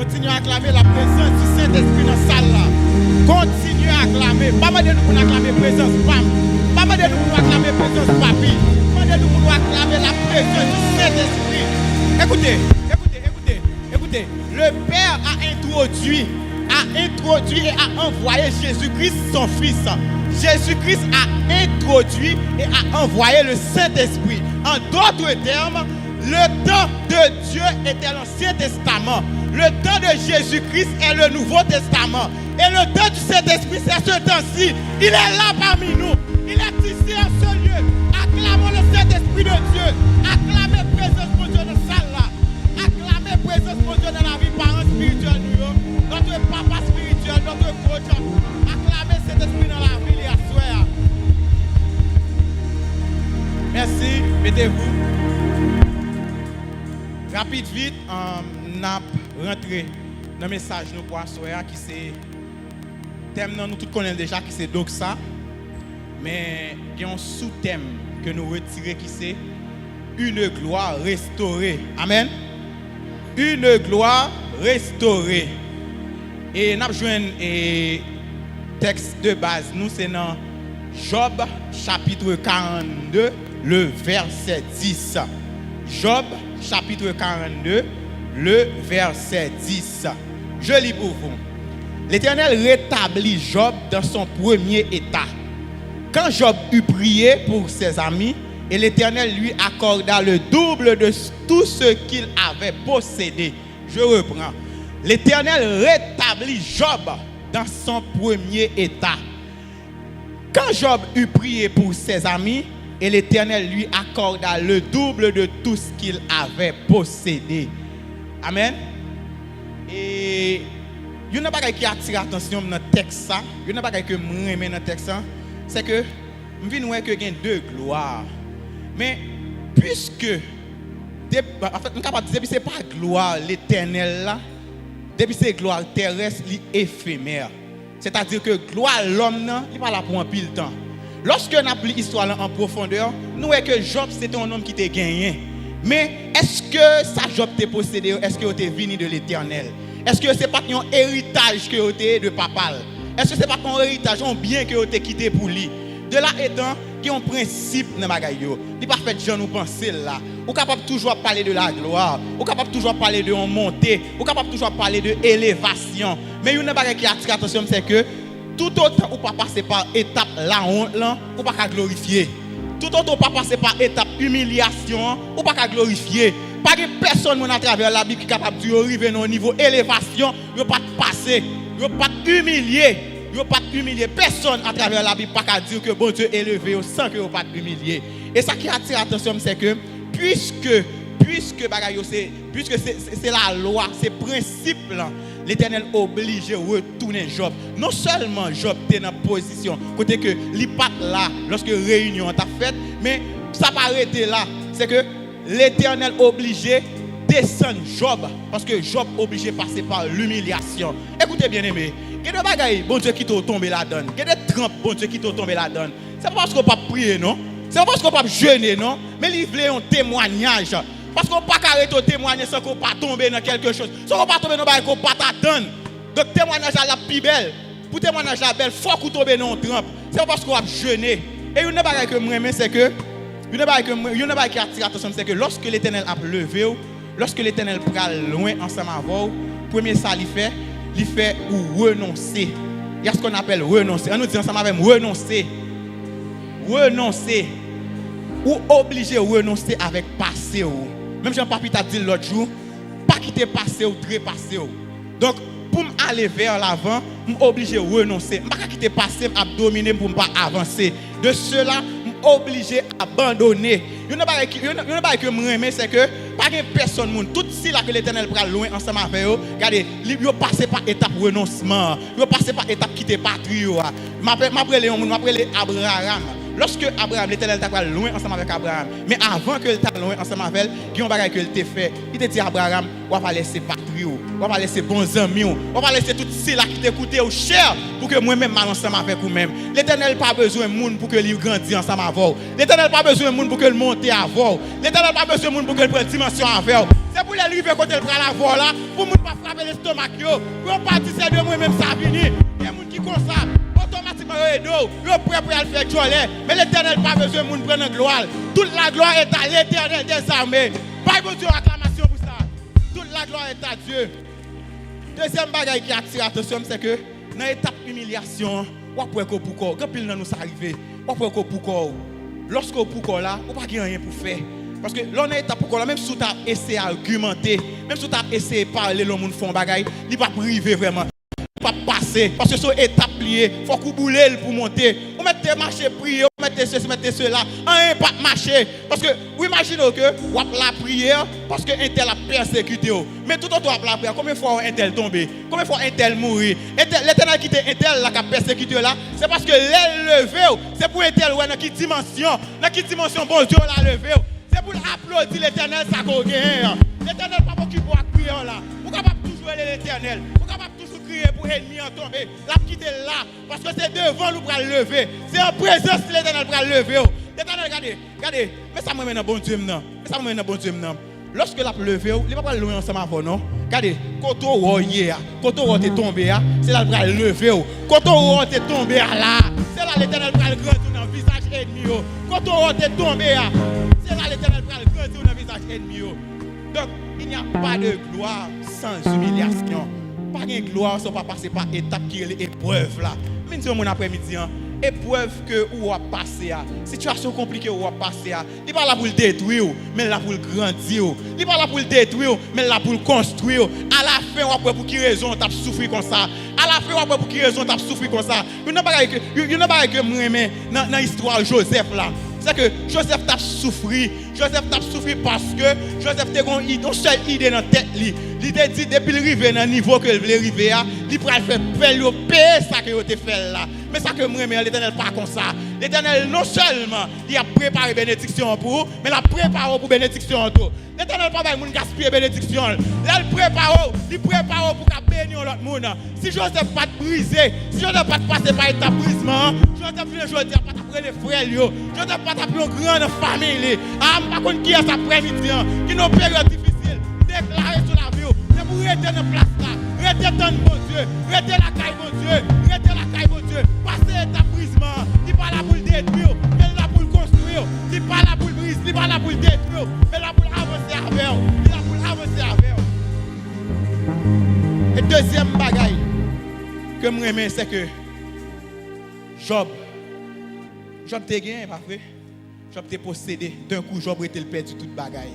Continuez à acclamer la présence du Saint-Esprit dans la salle là. Continuez à acclamer. Pas de nous pour acclamer la présence femme. Pas de nous pour acclamer la présence papi. Pas de nous pour acclamer la présence du Saint-Esprit. Écoutez. Le Père a introduit et a envoyé Jésus-Christ, son Fils. Jésus-Christ a introduit et a envoyé le Saint-Esprit. En d'autres termes, le temps de Dieu était l'Ancien Testament. Le temps de Jésus-Christ est le Nouveau Testament. Et le temps du Saint-Esprit, c'est ce temps-ci. Il est là parmi nous. Il est ici en ce lieu. Acclamons le Saint-Esprit de Dieu. Acclamez la présence de Dieu dans la salle là. Acclamez la présence de Dieu dans la vie parents spirituels. Notre papa spirituel, notre coach. Acclamez cet esprit dans la ville et à soi. Merci. Mettez-vous. Rapide, vite, on a rentré dans le message nous pour asseoir qui c'est thème nous tous connaissons déjà qui c'est donc ça, mais il y a un sous-thème que nous retirons qui c'est une gloire restaurée. Amen. Une gloire restaurée. Et nous avons un texte de base, nous c'est dans Job chapitre 42, le verset 10. Job chapitre 42, le verset 10. Je lis pour vous. L'Éternel rétablit Job dans son premier état. Quand Job eut prié pour ses amis, et l'Éternel lui accorda le double de tout ce qu'il avait possédé. Je reprends. L'Éternel rétablit Job dans son premier état. Quand Job eut prié pour ses amis, et l'Éternel lui accorda le double de tout ce qu'il avait possédé. Amen. Et il y a une chose qui attire l'attention dans le texte, il y a une chose que je aime dans le texte, c'est que je viens voir qu'il y a deux gloires. Mais puisque, en fait, je suis capable de dire que ce n'est pas gloire l'éternel là, depuis c'est gloire terrestre, éphémère. C'est-à-dire que gloire l'homme, il n'est pas là pour un pile temps. Lorsque nous appelons l'histoire en profondeur, nous voyons que Job c'était un homme qui t'a gagné. Mais est-ce que ça Job t'a possédé, est-ce que tu es venu de l'éternel? Est-ce que ce n'est pas un héritage que tu as de papa? Est-ce que ce n'est pas un héritage, un bien que tu as quitté pour lui? De là étant, il y a un principe dans le bagaille. Il n'est pas fait de gens nous penser là. Ou capable toujours parler de la gloire. Ou capable toujours parler de montée. Ou capable toujours parler de élévation. Mais une chose qui attire l'attention, c'est que tout autant ou pas passer par étape la honte là, ou pas glorifier. Tout autant ou pas passer par étape humiliation, ou pas glorifier. Pas de personne à travers la Bible qui est capable de arriver à un niveau élévation, il pas passer, il pas humilier. Il n'y a pas humilier personne à travers la Bible, pas qu'à dire que bon Dieu est élevé sans que vous pas humilier. Et ça qui attire l'attention, c'est que puisque c'est la loi, c'est principe là, l'Éternel oblige de retourner Job. Non seulement Job était dans position, côté que il pas là lorsque réunion t'a faite, mais ça pas arrêté là, c'est que l'Éternel obligé descendre Job parce que Job obligé de passer par l'humiliation. Écoutez bien aimé. Il y a des bagailles, bon Dieu qui t'a tombé la donne. Il y a des trampes, bon Dieu qui t'a tombé la donne. C'est pas parce qu'on pas prier, non? C'est pas parce qu'on pas jeûner, non? Mais il voulait un témoignage. Parce qu'on pas arrêter au témoigner sans qu'on pas tomber dans quelque chose. Sans qu'on pas tomber dans bagaille qu'on pas t'attendre. Donc témoignage à la plus belle. Pour témoignage à la belle, faut qu'on tombe dans une trempe. C'est pas parce qu'on a jeûné. Et une bagaille que moi c'est que une bagaille qui attire l'attention, c'est que lorsque l'Éternel a levé, lorsque l'Éternel prend loin ensemble avec vous, premier ça il fait ou renoncer. Il y a ce qu'on appelle renoncer. On nous dit ensemble avec renoncer. Renoncer. Ou obligé de renoncer avec passé. Même Jean-Papi t'a dit l'autre jour, pas quitter passé ou trépasser. Donc, pour aller vers l'avant, je suis obligé de renoncer. Je ne peux pas quitter passé, je dominer pour ne pas avancer. De cela, je suis obligé d'abandonner. Il y a une chose que je aime, c'est que pas de personne, tout si là que l'Éternel prend loin ensemble avec eux, regardez, ils passent par étape renoncement, ils passent par étape quitter patrie. Je m'appelle Abraham. Lorsque Abraham, l'Éternel t'a pris loin ensemble avec Abraham, mais avant que l'Éternel loin ensemble avec elle, il y a un bagage que t'a fait. Il te dit Abraham, on va laisser patrie, on va laisser bons amis, on va laisser tout ceux là qui t'écoutent au cher pour que moi-même mal ensemble avec vous-même. L'Éternel pas besoin de monde pour que il grandisse ensemble avec vous. L'Éternel pas besoin de monde pour que il monte avec vous. L'Éternel pas besoin de monde pour que il prenne dimension avec vous. C'est pour les arriver côté le bras la voix là, pour ne pas frapper l'estomac. Pour partir, c'est de moi-même ça venir. Il y a des gens qui comme ça, automatiquement, ils sont prêts pour aller faire jolie. Mais l'Éternel n'a pas besoin de nous prendre gloire. Toute la gloire est à l'Éternel des armées. Pas de Dieu, acclamation pour ça. Toute la gloire est à Dieu. Deuxième bagaille qui attire l'attention, c'est que dans l'étape d'humiliation, on peut que pour quand pile nous arrive, on peut que pour lorsque pour là, on pas rien pour faire. Parce que l'on est étape pour là, même si tu as essayé d'argumenter, même si tu as essayé de parler, le monde font bagaille, il va pas priver vraiment. Pas passer parce que sur étape liée faut qu'on boule pour monter on mettait marcher prier on mettait ceci mettait cela un pas marcher parce que vous imaginez que on la prière parce que un tel a persécuté mais tout autour la prière combien de fois un tel tombé combien de fois un tel mourir l'Éternel qui était un tel là qui a persécuté là c'est parce que l'aile levé c'est pour un tel dans quelle dimension bon Dieu l'a levé c'est pour applaudir l'Éternel ça qu'on gagne l'Éternel pas pour qui pour prier là vous capable toujours l'Éternel vous capable toujours crier pour ennemi en tomber la quitter là parce que c'est devant nous pour le lever c'est en présence de l'Éternel pour le lever l'Éternel regardez mais ça me mène à bon Dieu maintenant mais ça me mène à bon Dieu maintenant lorsque la lever il va pas loin ensemble avant non regardez quand on hier quand on est tombé c'est là pour le lever quand on est tombé là c'est là l'Éternel pour le grandir dans le visage ennemi quand on est tombé c'est là l'Éternel pour le grandir dans le visage ennemi donc il n'y a pas de gloire sans humiliation. Pas de gloire sans pas passer par étape qui est l'épreuve là. Mais nous mon après-midi épreuve que ou a passé situation compliquée ou a passé il pas là pour le détruire mais là pour le grandir. Il pas là pour le détruire mais là pour le construire. À la fin on après pour qui raison tu as souffert comme ça. À la fin on après pour qui raison tu as souffert comme ça. Il n'a pas que moi aimer dans l'histoire Joseph là. C'est que Joseph t'a souffert. Joseph t'a souffert parce que Joseph t'a une seule idée dans la tête. Il t'a dit depuis le arriver dans le niveau que il voulait arriver, il pourrait faire payer ça que il fait là. Mais ça que moi, l'Éternel pas comme ça. L'Éternel non seulement il a préparé bénédiction pour vous, mais il a préparé pour bénédiction tout. L'Éternel pas va gaspiller bénédiction. Il prépare pour bénir l'autre monde. Si Joseph pas brisé, si Joseph pas passer par étape brisement, Joseph ne Joseph pas prendre les frères Joseph pas prendre une grande famille. Ah, par contre qui est cet après-midi qui n'ont période difficile, déclarer sur la vie. C'est pour rester dans place là. Rester dans bon Dieu, rester la caille bon Dieu, rester la caille bon Dieu. Passer étape brisement, il pas là pour le détruire, mais là pour le construire. Il pas là pour le briser, il pas là pour le détruire, mais là pour avancer avec. Il là pour avancer avec. Et deuxième bagaille que moi j'aime c'est que Job t'a gagné, pas vrai? Job t'a possédé. D'un coup, Job était perdu toute bagaille.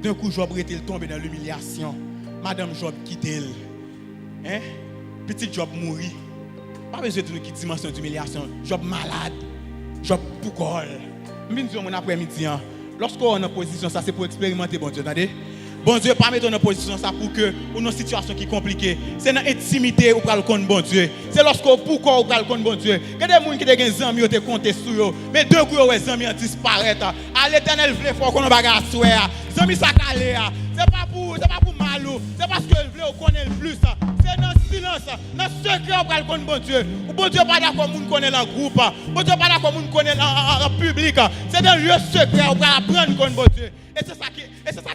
D'un coup, Job était tombé dans l'humiliation. Madame Job quitté. Hein? Petit Job mourit. Pas besoin de nous quitter dimension d'humiliation. Job malade. Job pour Je dis mon après-midi, lorsqu'on est en position, ça c'est pour expérimenter, bon Dieu, attendez? Bon Dieu, pas mettre en position ça pour que ou une situation qui est compliquée. C'est dans l'intimité où parle contre bon Dieu. C'est lorsqu'on pourquoi on parle contre bon Dieu. Il y a des gens qui ont des amis qui comptent sur eux, mais deux coups les amis disparaissent. À l'Éternel voulait faire qu'on bagarre souhait. Les amis ça calé. C'est pas pour malou, c'est parce que il veut connaître plus. C'est dans le silence, dans le secret on parle contre bon Dieu. Bon Dieu pas d'accord moun connaît dans groupe. Bon Dieu pas d'accord moun connaît en public. C'est dans le lieu secret on va apprendre contre bon Dieu. Et c'est ça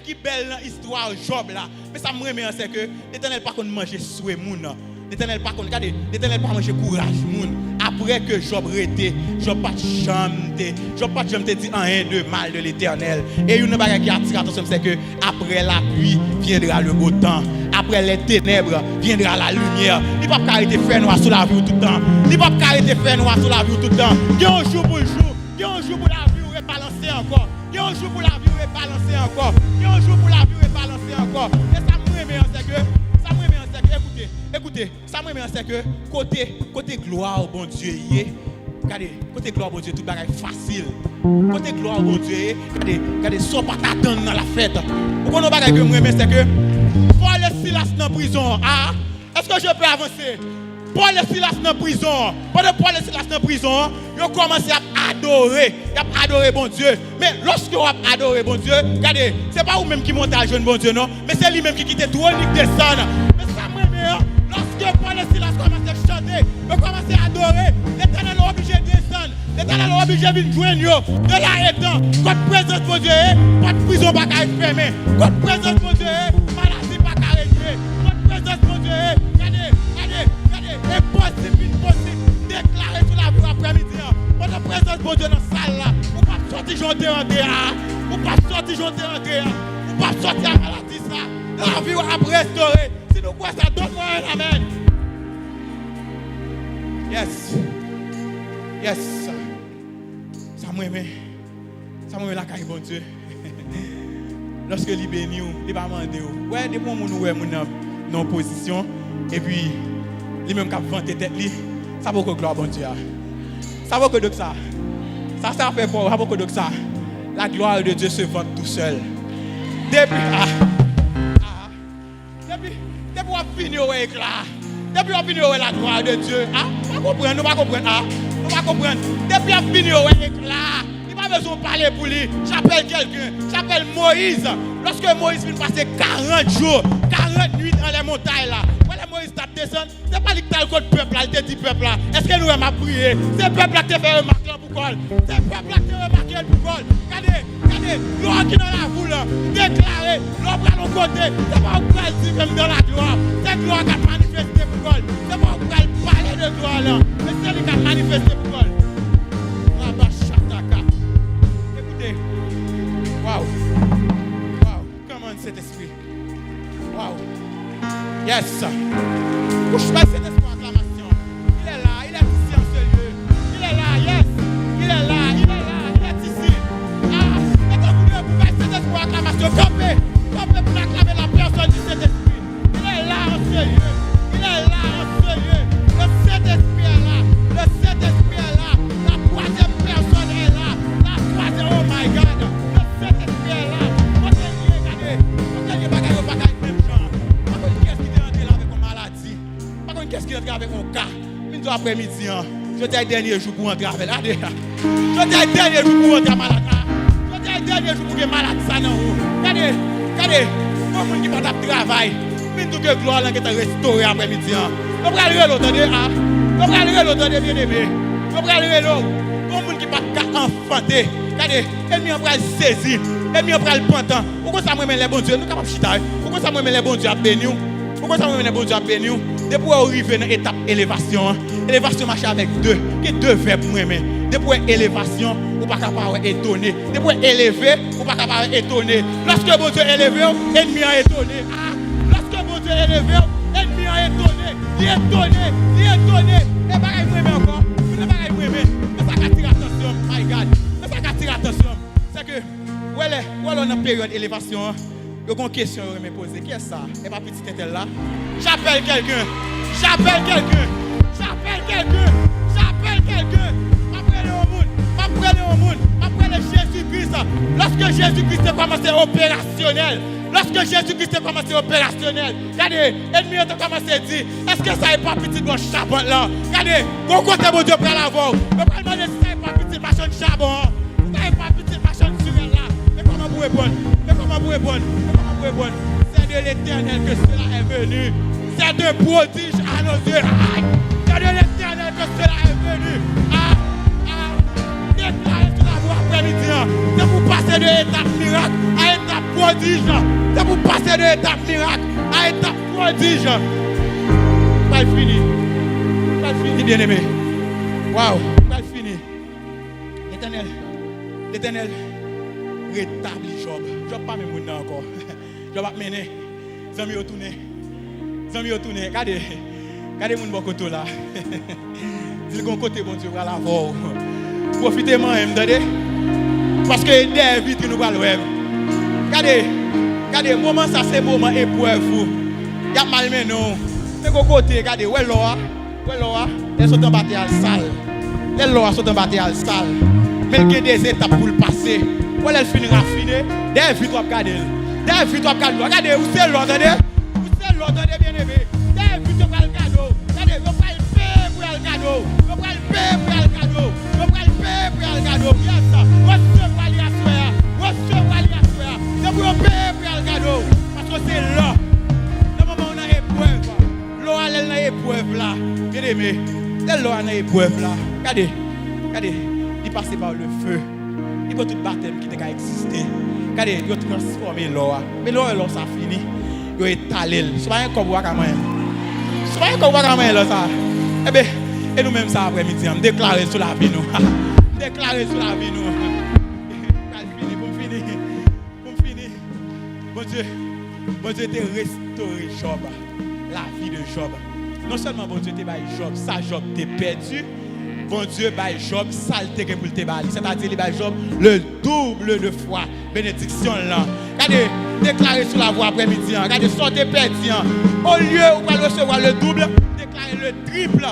qui est belle dans l'histoire Job là. Mais ça me remet c'est que l'Éternel pas qu'on manger souhait moun. L'Éternel pas qu'on regardez, l'Éternel pas manger courage moun. Après que Job rete, Job pas jamais dit rien de mal de l'Éternel. Et une bagarre qui attire attention c'est que après la pluie viendra le beau temps. Après les ténèbres viendra la lumière. Il va pas arrêter faire noir sur la vie tout le temps. Il va pas arrêter faire noir sur la vie tout le temps. Il y a un jour pour le jour, il y a un jour pour la vie rebalancer encore. Il y a un jour pour la vie rebalancer encore. Il y a un jour pour la vie rebalancer encore. Et ça me remet c'est que écoutez, ça me remet c'est que côté gloire bon Dieu regardez, côté gloire bon Dieu tout bagaille facile. Côté gloire bon Dieu, regardez sans pas t'attendre dans la fête. Vous connaissez bagaille que me remet c'est que Paul et Silas dans prison. Est-ce que je peux avancer? Paul et Silas dans prison. Pendant Paul et Silas dans prison, ils ont commencé à adorer. Ils ont adoré bon Dieu. Mais lorsque vous avez adoré bon Dieu, regardez, ce n'est pas vous-même qui montez à jeune bon Dieu, non? Mais c'est lui-même qui quitte le trône et descend. Mais ça me remet, lorsque Paul et Silas commencent à chanter, ils commencent à adorer, l'Éternel est obligé de descendre. L'Éternel est obligé de joindre de là étant. Quand présence de Dieu, pas de prison pas fermée. Quand présence de Dieu, petit jour t'es entré, ou pas sortir à maladie ça. La vie va restaurer. Si nous croyons ça, donne-moi un amen. Yes. Yes. Ça me la caille, bon Dieu. Lorsque il bénit, il va demander. Ouais, des moments où nous sommes en position, et puis, lui-même qui a vanté tête, ça vaut que gloire, bon Dieu. Ça vaut que donc ça. Ça fait fort, ça vaut que donc ça. La gloire de Dieu se vante tout seul. Depuis on finit au éclat. Depuis on finit au la gloire de Dieu. Nous ne comprenons pas. Nous ne comprenons. Depuis on finit au éclat. Il n'a pas besoin de parler pour lui. J'appelle quelqu'un. J'appelle Moïse. Lorsque Moïse vient passer 40 jours, 40 nuits dans les montagnes là. Voilà Moïse tape descendre. Ce n'est pas lui qui t'a le code peuple là. Il te dit peuple là. Est-ce que nous avons prié? C'est le peuple là qui te fait remarquer pour col. C'est le peuple là qui te remarqué pour col. Regardez, l'eau qui est dans la foule, déclaré, l'eau prend l'autre côté. C'est pas où elle dit comme dans la gloire. C'est gloire qui a manifesté pour col. C'est pas où elle parler de gloire là. Mais c'est lui qui a manifesté pour col. Écoutez, waouh, comment cet esprit, waouh, yes, couche pas cet esprit en acclamation. Il est là, il est ici en ce lieu. Il est là, yes, il est là, il est ici. Et quand vous devez faire cet esprit en acclamation, campez pour acclamer la personne de cet esprit. Il est là en ce lieu, il est là en ce lieu. Le Saint-Esprit est là, le Saint-Esprit est là. La troisième personne est là, la troisième, oh my God, le Saint-Esprit est là. Regardez, même genre. Par contre, qu'est-ce qui est entré là avec une maladie? Par contre, qu'est-ce qui est entré avec un cas? Minuit après-midi, je t'ai dernier jour pour entrer avec là. Je t'ai dernier jour pour entrer malade. Je t'ai dernier jour pour que malade ça non. Regardez, pour les gens qui ne font pas de travail, minuit que gloire là qui est restauré après-midi. On va aller l'autre, on va aller l'autre, bien aimé. On va aller l'autre. Pour les gens qui ne font pas enfanter. Regardez, ennemi on va le saisir, ennemi on va le pantan. Pourquoi ça me met les bons dieux? Nous capables chita. Pourquoi ça me met les bons dieux à bénir? Pourquoi ça me met les bons dieux à bénir? Depuis arriver dans l'étape élévation, élévation marche avec deux, qui deux verbes pour aimer. Depuis élévation, ou pas capable étonner. Depuis élever, ou pas capable étonner. Lorsque bon Dieu élevé, ennemi a étonné. Lorsque bon Dieu élevé, ennemi a étonné. Il est étonné. Et pareil pour aimer encore. Mais pareil pour aimer. Mais ça attire attention, my God. Mais ça attire attention. C'est que, où est-ce qu'on est en période d'élévation? Il y a une question à me poser. Qui est ça? Et ma petite tête là? J'appelle quelqu'un. Après Jésus-Christ. Lorsque Jésus-Christ est commencé opérationnel. Regardez, l'ennemi a commencé à dire, est-ce que ça n'est pas petit bon charbon là? Regardez, quand côté mon Dieu prend la voix. Je vais demander si ça n'est pas petit machin de charbon. Si ça n'est pas petit machin de surel là. Mais comment vous répondre? C'est de l'Éternel que cela est venu. C'est de prodige à nos yeux. C'est de l'Éternel que cela est venu. Déclarez sur la voie après-midi. C'est pour passer de l'étape miracle à étape prodige. C'est pour passer de l'étape miracle à étape prodige. Pas fini, bien aimé. Waouh, pas fini. L'Éternel rétablit Job. Job pas même monde encore. Job a mené. Zami au tourner. Regardez mon bon côté là. Dis le côté bon Dieu va la voir. Profitez-moi, m'entendez? Parce que des vies que nous allons voir. Regardez, moment ça c'est moment épreuve. Il y a mal mais non. Mais côté, regardez, où est l'eau? Elle sont en bataille sale. Les lois sont en bataille sale. Mais il y a des étapes pour le passer. Où elle finit raffinée. Des vies tu vas regarder. Regardez, où c'est l'eau, entendez? Bien aimé. Des vies tu vas le cadeau. Regardez, vous prenez le paix pour le cadeau. Parce que c'est là. Le moment où on a épreuve. L'eau elle a épreuve là. Bien aimé. L'eau a épreuve là. Regardez. Il passe par le feu. Il peut tout baptême qui n'a existé. Regardez, il a transformé l'eau. Mais l'eau ça fini. Il a étalé. C'est pas un corps à main. Là ça. Eh bien, et nous-mêmes ça après-midi, on déclarer sur la vie nous. Bon Dieu t'a restauré Job, la vie de Job. Non seulement bon Dieu t'a baillé Job, ça Job t'a perdu. Bon Dieu baille Job, ça le t'a pour te bailler. C'est-à-dire il baille Job le double de fois. Bénédiction là. Regardez, déclarer sur la voie après-midi. Regardez, sortez perdu. Au lieu où vous recevoir le double, déclarez le triple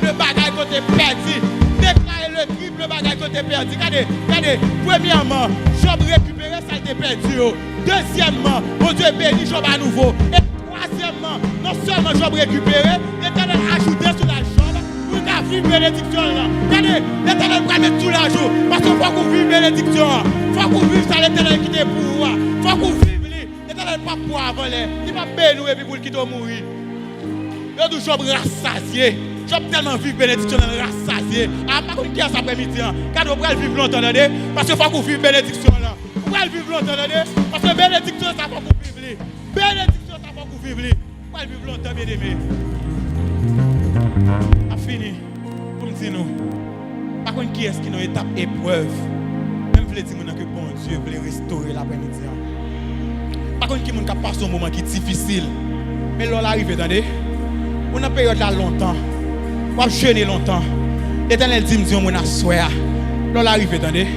de bagaille que tu as perdu. Déclarez le triple de bagaille que tu as perdu. Regardez, premièrement, Job récupéré ça t'a perdu. Deuxièmement, bon Dieu bénit Job à nouveau. Et troisièmement, non seulement Job récupéré, l'Éternel ajouté sur la Job pour qu'à vivre bénédiction. Regardez, l'Éternel va mettre tout l'argent. Parce qu'il faut qu'on vive bénédiction. Il faut qu'on vive ça l'Éternel qui est pour vous. Il faut qu'on vive. L'Éternel pas pour avaler. Il va bénir et puis pour quitter mourir. Il y a Job rassasié. Job tellement vivre bénédiction rassasié. Ah, pas qu'on qui a cet après-midi. Quand on va vivre longtemps, parce qu'il faut qu'on vive bénédiction là. On va vivre longtemps, parce que bénédiction ça faut qu'on vive. Bénédiction ça faut qu'on vive. On va vivre longtemps, bien aimé. A fini. Pour me dire nous. Par contre, qui est-ce qui nous étape épreuve? Même vous dire que bon Dieu veut restaurer l'après-midi. Par contre, qui nous a passé un moment qui est difficile. Mais là, arrive, attendez. On a période là longtemps. On a jeûné longtemps. L'Éternel dit, on a soir. Là, arrive, attendez.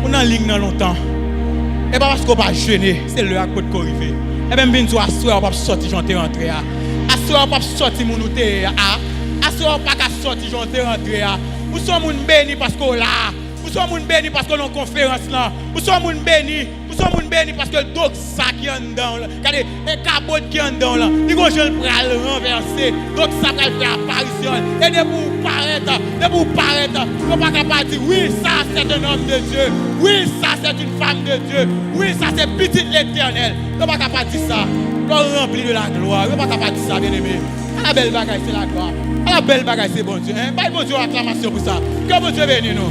On a en ligne longtemps. Et pas parce qu'on va jeûner, c'est le à côté qu'on arrive. Et même bien, à soir, on va sortir, j'en t'ai rentré. À soir, on va sortir, mon outé. À soir, on va pas sortir, j'en t'ai rentré. Nous sommes bénis parce qu'on là. Nous sommes bénis parce qu'on a une conférence là. Nous sommes bénis. Nous sommes bénis parce que le doc ça qui est en dedans. Regardez, les cabotes qui est en dedans là. Les gros jeunes prêts à le renverser. Donc ça va faire apparition. Et de vous paraître, vous ne pouvez pas dire oui, ça c'est un homme de Dieu. Oui, ça c'est une femme de Dieu. Oui, ça c'est petit l'Éternel. Vous ne pouvez pas dire ça. Vous rempli de la gloire. Vous ne pouvez pas dire ça, bien aimé. La belle bagaille c'est la gloire. La belle bagaille c'est bon Dieu. Hein? Bon Dieu acclamation pour ça. Que bon Dieu bénisse nous.